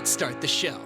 let's start the show.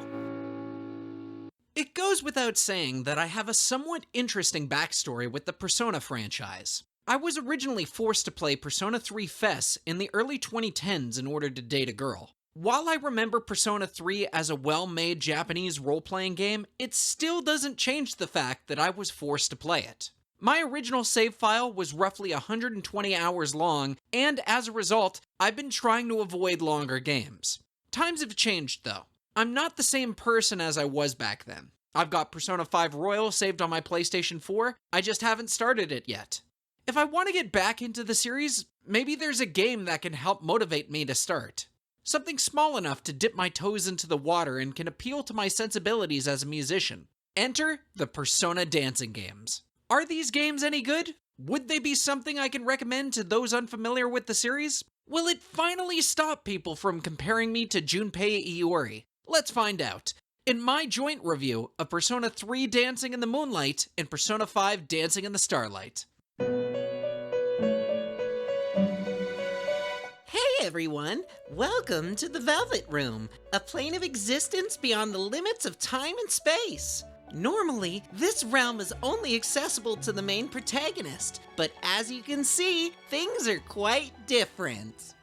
It goes without saying that I have a somewhat interesting backstory with the Persona franchise. I was originally forced to play Persona 3 FES in the early 2010s in order to date a girl. While I remember Persona 3 as a well-made Japanese role-playing game, it still doesn't change the fact that I was forced to play it. My original save file was roughly 120 hours long, and as a result, I've been trying to avoid longer games. Times have changed though. I'm not the same person as I was back then. I've got Persona 5 Royal saved on my PlayStation 4, I just haven't started it yet. If I want to get back into the series, maybe there's a game that can help motivate me to start. Something small enough to dip my toes into the water and can appeal to my sensibilities as a musician. Enter the Persona dancing games. Are these games any good? Would they be something I can recommend to those unfamiliar with the series? Will it finally stop people from comparing me to Junpei Iori? Let's find out. In my joint review of Persona 3 Dancing in the Moonlight and Persona 5 Dancing in the Starlight. Hey everyone! Welcome to the Velvet Room, a plane of existence beyond the limits of time and space. Normally, this realm is only accessible to the main protagonist, but as you can see, things are quite different.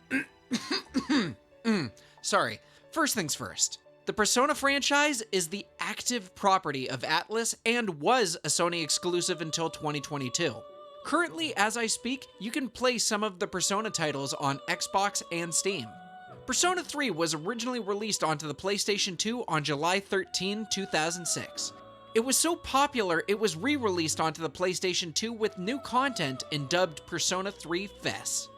Sorry, first things first. The Persona franchise is the active property of Atlus and was a Sony exclusive until 2022. Currently, as I speak, you can play some of the Persona titles on Xbox and Steam. Persona 3 was originally released onto the PlayStation 2 on July 13, 2006. It was so popular, it was re-released onto the PlayStation 2 with new content and dubbed Persona 3 FES.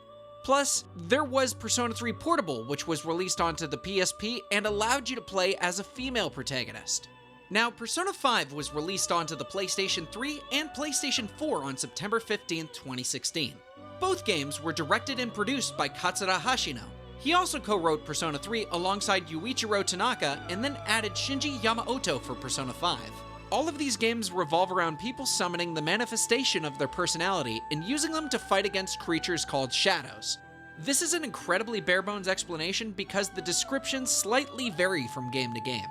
Plus, there was Persona 3 Portable, which was released onto the PSP and allowed you to play as a female protagonist. Now, Persona 5 was released onto the PlayStation 3 and PlayStation 4 on September 15, 2016. Both games were directed and produced by Katsura Hashino. He also co-wrote Persona 3 alongside Yuichiro Tanaka and then added Shinji Yamamoto for Persona 5. All of these games revolve around people summoning the manifestation of their personality and using them to fight against creatures called shadows. This is an incredibly bare-bones explanation because the descriptions slightly vary from game to game.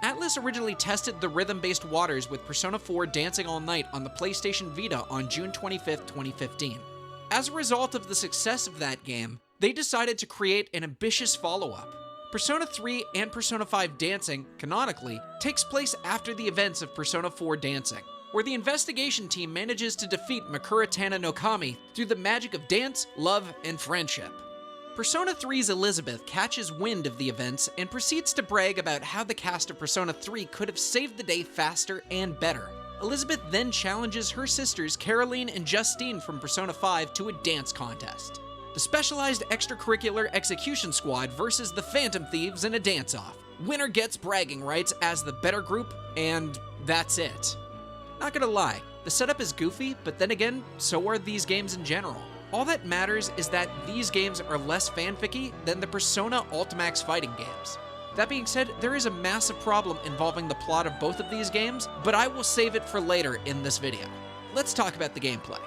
Atlus originally tested the rhythm-based waters with Persona 4 Dancing All Night on the PlayStation Vita on June 25, 2015. As a result of the success of that game, they decided to create an ambitious follow-up. Persona 3 and Persona 5 Dancing, canonically, takes place after the events of Persona 4 Dancing, where the investigation team manages to defeat Makura Tana no Kami through the magic of dance, love, and friendship. Persona 3's Elizabeth catches wind of the events and proceeds to brag about how the cast of Persona 3 could have saved the day faster and better. Elizabeth then challenges her sisters Caroline and Justine from Persona 5 to a dance contest. The specialized extracurricular execution squad versus the Phantom Thieves in a dance-off. Winner gets bragging rights as the better group, and that's it. Not gonna lie, the setup is goofy, but then again, so are these games in general. All that matters is that these games are less fanficky than the Persona Ultimax fighting games. That being said, there is a massive problem involving the plot of both of these games, but I will save it for later in this video. Let's talk about the gameplay.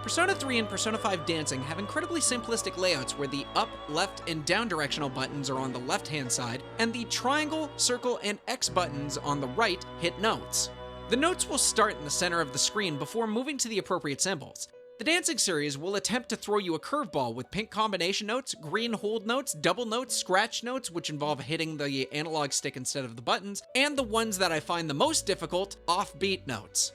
Persona 3 and Persona 5 Dancing have incredibly simplistic layouts where the up, left, and down directional buttons are on the left-hand side, and the triangle, circle, and X buttons on the right hit notes. The notes will start in the center of the screen before moving to the appropriate symbols. The Dancing series will attempt to throw you a curveball with pink combination notes, green hold notes, double notes, scratch notes, which involve hitting the analog stick instead of the buttons, and the ones that I find the most difficult, offbeat notes.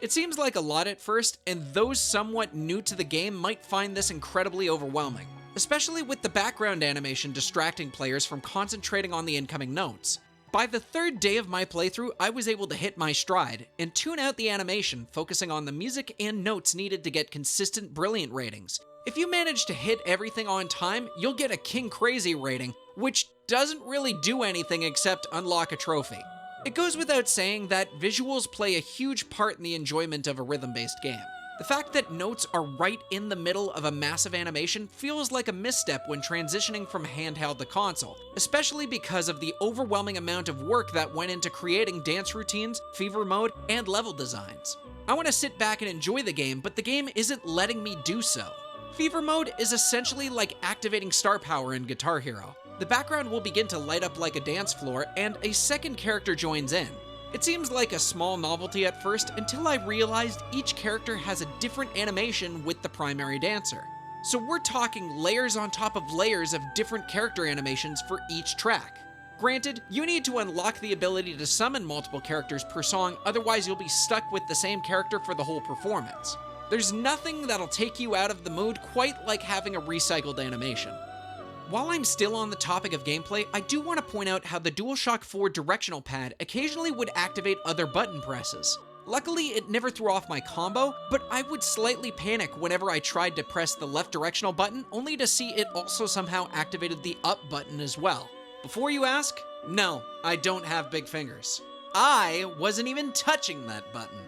It seems like a lot at first, and those somewhat new to the game might find this incredibly overwhelming, especially with the background animation distracting players from concentrating on the incoming notes. By the third day of my playthrough, I was able to hit my stride and tune out the animation, focusing on the music and notes needed to get consistent brilliant ratings. If you manage to hit everything on time, you'll get a King Crazy rating, which doesn't really do anything except unlock a trophy. It goes without saying that visuals play a huge part in the enjoyment of a rhythm-based game. The fact that notes are right in the middle of a massive animation feels like a misstep when transitioning from handheld to console, especially because of the overwhelming amount of work that went into creating dance routines, fever mode, and level designs. I want to sit back and enjoy the game, but the game isn't letting me do so. Fever mode is essentially like activating star power in Guitar Hero. The background will begin to light up like a dance floor, and a second character joins in. It seems like a small novelty at first until I realized each character has a different animation with the primary dancer. So we're talking layers on top of layers of different character animations for each track. Granted, you need to unlock the ability to summon multiple characters per song, otherwise you'll be stuck with the same character for the whole performance. There's nothing that'll take you out of the mood quite like having a recycled animation. While I'm still on the topic of gameplay, I do want to point out how the DualShock 4 directional pad occasionally would activate other button presses. Luckily, it never threw off my combo, but I would slightly panic whenever I tried to press the left directional button, only to see it also somehow activated the up button as well. Before you ask, no, I don't have big fingers. I wasn't even touching that button.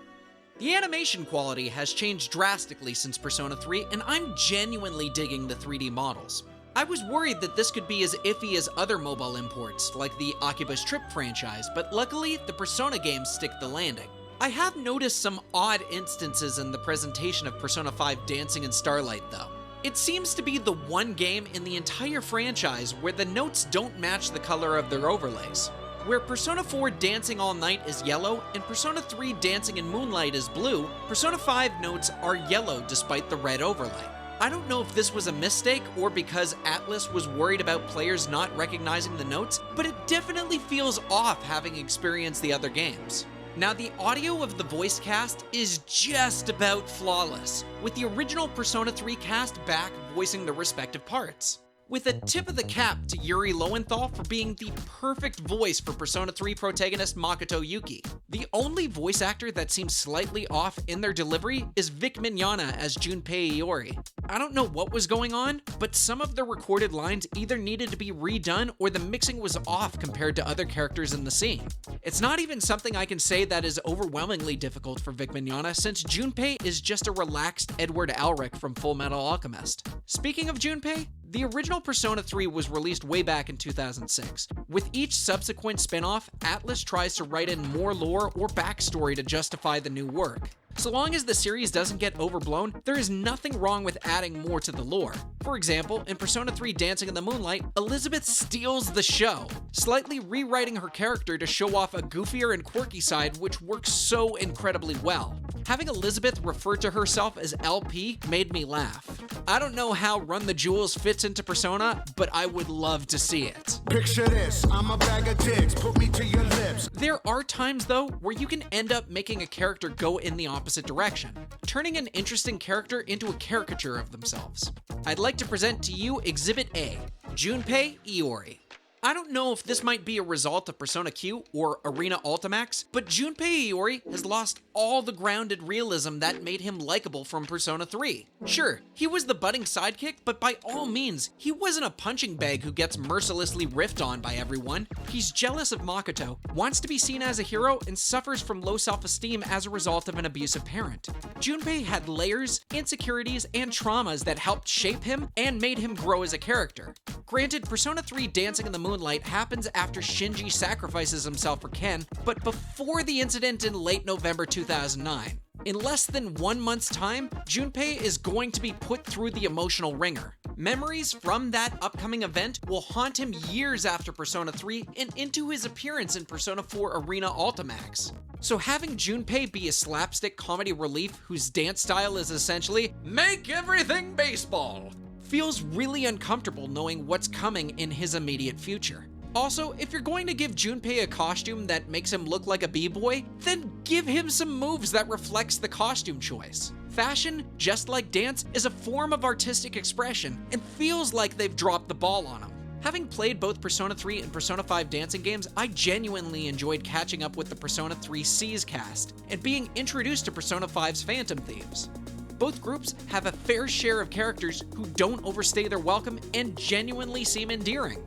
The animation quality has changed drastically since Persona 3, and I'm genuinely digging the 3D models. I was worried that this could be as iffy as other mobile imports, like the Oculus Trip franchise, but luckily, the Persona games stick the landing. I have noticed some odd instances in the presentation of Persona 5 dancing in Starlight, though. It seems to be the one game in the entire franchise where the notes don't match the color of their overlays. Where Persona 4 Dancing All Night is yellow and Persona 3 Dancing in Moonlight is blue, Persona 5 notes are yellow despite the red overlay. I don't know if this was a mistake or because Atlus was worried about players not recognizing the notes, but it definitely feels off having experienced the other games. Now, the audio of the voice cast is just about flawless, with the original Persona 3 cast back voicing the respective parts. With a tip of the cap to Yuri Lowenthal for being the perfect voice for Persona 3 protagonist Makoto Yuki. The only voice actor that seems slightly off in their delivery is Vic Mignogna as Junpei Iori. I don't know what was going on, but some of the recorded lines either needed to be redone or the mixing was off compared to other characters in the scene. It's not even something I can say that is overwhelmingly difficult for Vic Mignogna, since Junpei is just a relaxed Edward Elric from Full Metal Alchemist. Speaking of Junpei, the original Persona 3 was released way back in 2006. With each subsequent spin-off, Atlus tries to write in more lore or backstory to justify the new work. So long as the series doesn't get overblown, there is nothing wrong with adding more to the lore. For example, in Persona 3 Dancing in the Moonlight, Elizabeth steals the show, slightly rewriting her character to show off a goofier and quirky side, which works so incredibly well. Having Elizabeth refer to herself as LP made me laugh. I don't know how Run the Jewels fits into Persona, but I would love to see it. Picture this, I'm a bag of dicks, put me to your lips. There are times, though, where you can end up making a character go in the opposite direction, turning an interesting character into a caricature of themselves. I'd like to present to you Exhibit A, Junpei Iori. I don't know if this might be a result of Persona Q or Arena Ultimax, but Junpei Iori has lost all the grounded realism that made him likable from Persona 3. Sure, he was the budding sidekick, but by all means, he wasn't a punching bag who gets mercilessly riffed on by everyone. He's jealous of Makoto, wants to be seen as a hero, and suffers from low self-esteem as a result of an abusive parent. Junpei had layers, insecurities, and traumas that helped shape him and made him grow as a character. Granted, Persona 3 Dancing in the Moonlight happens after Shinji sacrifices himself for Ken, but before the incident in late November 2009. In less than 1 month's time, Junpei is going to be put through the emotional ringer. Memories from that upcoming event will haunt him years after Persona 3 and into his appearance in Persona 4 Arena Ultimax. So having Junpei be a slapstick comedy relief whose dance style is essentially "make everything baseball" feels really uncomfortable knowing what's coming in his immediate future. Also, if you're going to give Junpei a costume that makes him look like a b-boy, then give him some moves that reflects the costume choice. Fashion, just like dance, is a form of artistic expression and feels like they've dropped the ball on him. Having played both Persona 3 and Persona 5 dancing games, I genuinely enjoyed catching up with the Persona 3 C's cast and being introduced to Persona 5's Phantom Thieves. Both groups have a fair share of characters who don't overstay their welcome and genuinely seem endearing.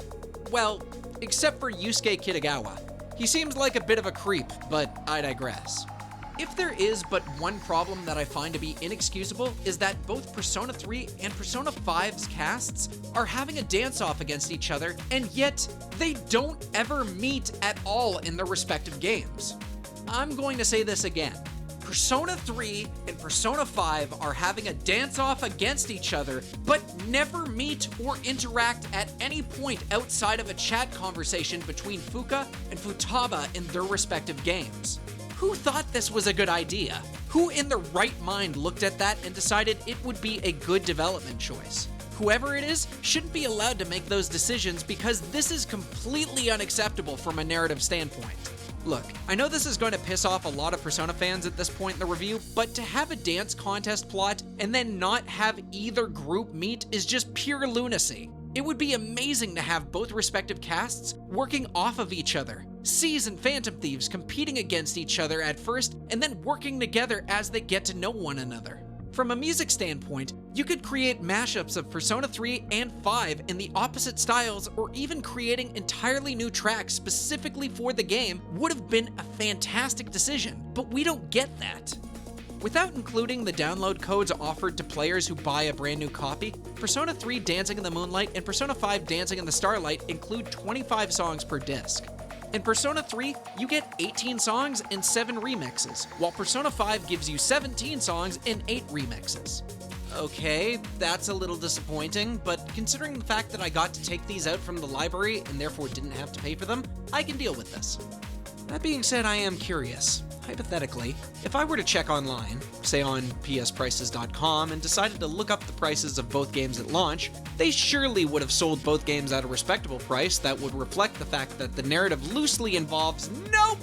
Well, except for Yusuke Kitagawa. He seems like a bit of a creep, but I digress. If there is but one problem that I find to be inexcusable is that both Persona 3 and Persona 5's casts are having a dance-off against each other, and yet they don't ever meet at all in their respective games. I'm going to say this again. Persona 3 and Persona 5 are having a dance-off against each other, but never meet or interact at any point outside of a chat conversation between Fuka and Futaba in their respective games. Who thought this was a good idea? Who in their right mind looked at that and decided it would be a good development choice? Whoever it is shouldn't be allowed to make those decisions because this is completely unacceptable from a narrative standpoint. Look, I know this is going to piss off a lot of Persona fans at this point in the review, but to have a dance contest plot and then not have either group meet is just pure lunacy. It would be amazing to have both respective casts working off of each other. Seas and Phantom Thieves competing against each other at first and then working together as they get to know one another. From a music standpoint, you could create mashups of Persona 3 and 5 in the opposite styles, or even creating entirely new tracks specifically for the game would have been a fantastic decision, but we don't get that. Without including the download codes offered to players who buy a brand new copy, Persona 3 Dancing in the Moonlight and Persona 5 Dancing in the Starlight include 25 songs per disc. In Persona 3, you get 18 songs and 7 remixes, while Persona 5 gives you 17 songs and 8 remixes. Okay, that's a little disappointing, but considering the fact that I got to take these out from the library and therefore didn't have to pay for them, I can deal with this. That being said, I am curious. Hypothetically, if I were to check online, say on psprices.com, and decided to look up the prices of both games at launch, they surely would have sold both games at a respectable price that would reflect the fact that the narrative loosely involves nope!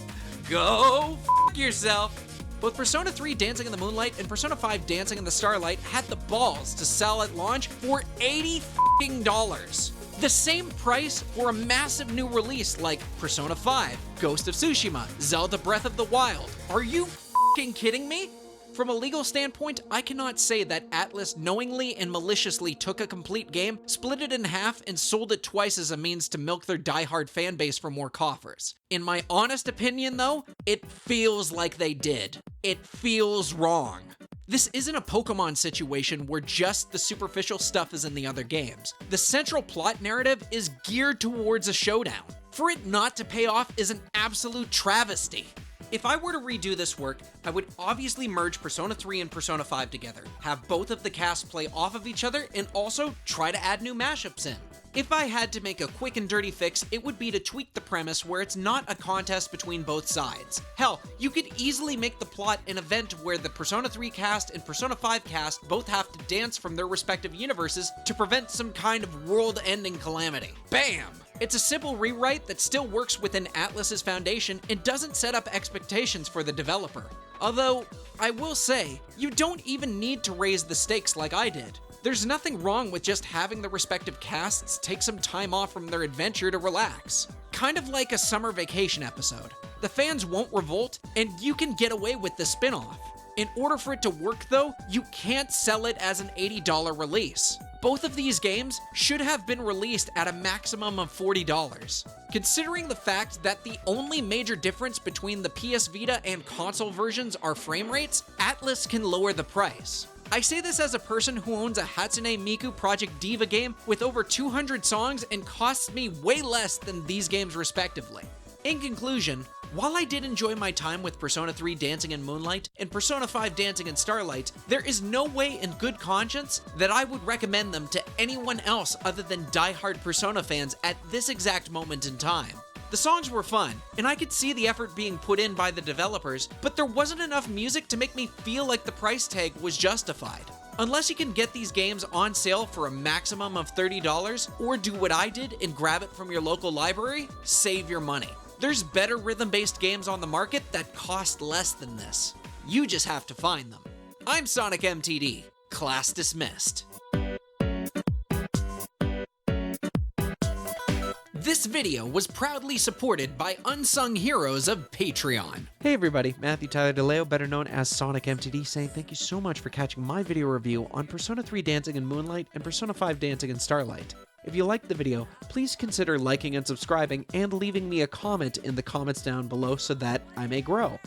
Go f*** yourself! Both Persona 3 Dancing in the Moonlight and Persona 5 Dancing in the Starlight had the balls to sell at launch for $80. The same price for a massive new release like Persona 5, Ghost of Tsushima, Zelda Breath of the Wild. Are you f***ing kidding me? From a legal standpoint, I cannot say that Atlus knowingly and maliciously took a complete game, split it in half, and sold it twice as a means to milk their diehard fanbase for more coffers. In my honest opinion though, it feels like they did. It feels wrong. This isn't a Pokemon situation where just the superficial stuff is in the other games. The central plot narrative is geared towards a showdown. For it not to pay off is an absolute travesty. If I were to redo this work, I would obviously merge Persona 3 and Persona 5 together, have both of the casts play off of each other, and also try to add new mashups in. If I had to make a quick and dirty fix, it would be to tweak the premise where it's not a contest between both sides. Hell, you could easily make the plot an event where the Persona 3 cast and Persona 5 cast both have to dance from their respective universes to prevent some kind of world-ending calamity. Bam! It's a simple rewrite that still works within Atlus's foundation and doesn't set up expectations for the developer. Although, I will say, you don't even need to raise the stakes like I did. There's nothing wrong with just having the respective casts take some time off from their adventure to relax. Kind of like a summer vacation episode. The fans won't revolt, and you can get away with the spin-off. In order for it to work though, you can't sell it as an $80 release. Both of these games should have been released at a maximum of $40. Considering the fact that the only major difference between the PS Vita and console versions are frame rates, Atlus can lower the price. I say this as a person who owns a Hatsune Miku Project Diva game with over 200 songs and costs me way less than these games respectively. In conclusion, while I did enjoy my time with Persona 3 Dancing in Moonlight and Persona 5 Dancing in Starlight, there is no way in good conscience that I would recommend them to anyone else other than diehard Persona fans at this exact moment in time. The songs were fun, and I could see the effort being put in by the developers, but there wasn't enough music to make me feel like the price tag was justified. Unless you can get these games on sale for a maximum of $30, or do what I did and grab it from your local library, save your money. There's better rhythm-based games on the market that cost less than this. You just have to find them. I'm SonicMTD. Class dismissed. This video was proudly supported by Unsung Heroes of Patreon. Hey everybody, Matthew Tyler DeLeo, better known as SonicMTD, saying thank you so much for catching my video review on Persona 3 Dancing in Moonlight and Persona 5 Dancing in Starlight. If you liked the video, please consider liking and subscribing and leaving me a comment in the comments down below so that I may grow.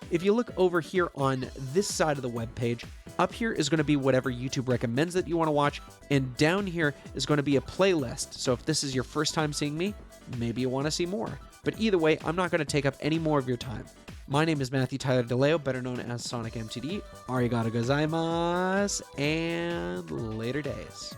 If you look over here on this side of the webpage, up here is going to be whatever YouTube recommends that you want to watch, and down here is going to be a playlist. So if this is your first time seeing me, maybe you want to see more. But either way, I'm not going to take up any more of your time. My name is Matthew Tyler DeLeo, better known as SonicMTD. Arigato gozaimasu, and later days.